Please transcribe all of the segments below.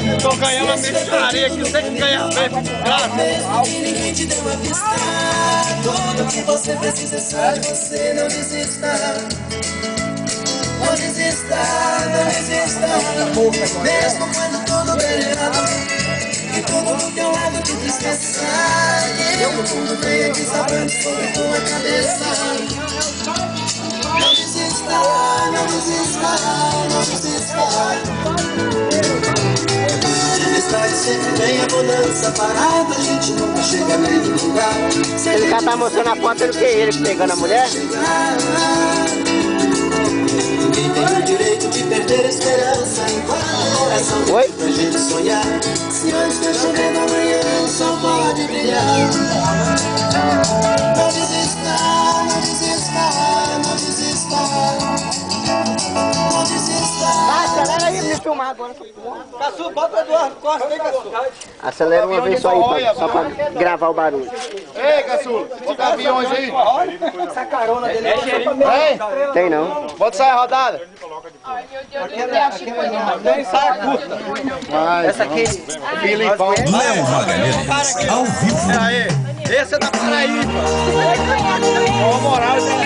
Eu tô ganhando a mexaria aqui, você que ganha bem. Ninguém te deu a vista. Tudo que você precisa é só de você. Não desista. Não desista, não desista. Mesmo quando tudo der errado e tudo do teu lado te tristeza, o mundo vem aqui sabendo sobre tua cabeça. Não desista, não desista, não desista. Tempestade sempre vem a bonança. Parada a gente nunca chega nem no lugar. Ele já tá mostrando a foto do que ele pegando a mulher? Ninguém tem o direito de perder a esperança. Enquanto o coração tem pra gente sonhar. Se hoje está chovendo, amanhã o sol pode brilhar. Não desista, não desista, não desista. Não desista. Acelera aí pra me filmar agora. Caçu, bota o Eduardo Costa aí, Caçu. Acelera uma vez só aí, só pra gravar o barulho. Ei, Caçu, bota aviões aí. Essa carona dele é Tem não. Bota sair a rodada. nem saia curta. Essa aqui. Filipão. Léo Magalhães, ao vivo. Aí, esse é da Paraíba. Ó, moral de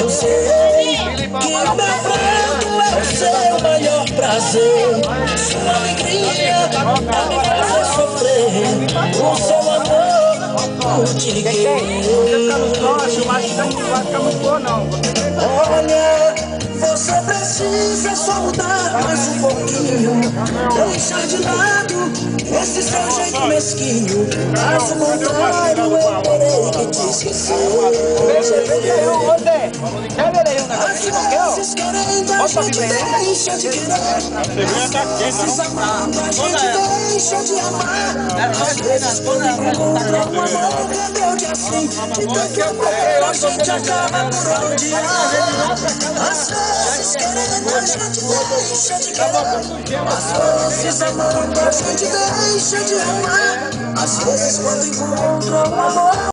Eu sei que meu pranto é o seu maior prazer. Sua alegria me faz sofrer. O seu amor por te Olha, você precisa só mudar mais um pouquinho. Deixar de lado esse seu jeito mesquinho. Mas o contrário eu terei que te esquecer. Às vezes querendo a gente deixa de querer. Às vezes amando a gente deixa de amar. Às vezes quando encontra um amor rebelde assim, e daqui a pouco a gente acaba por odiar. Às vezes querendo a gente deixa de querer. Às vezes amando a gente deixa de amar. Às vezes quando encontra um amor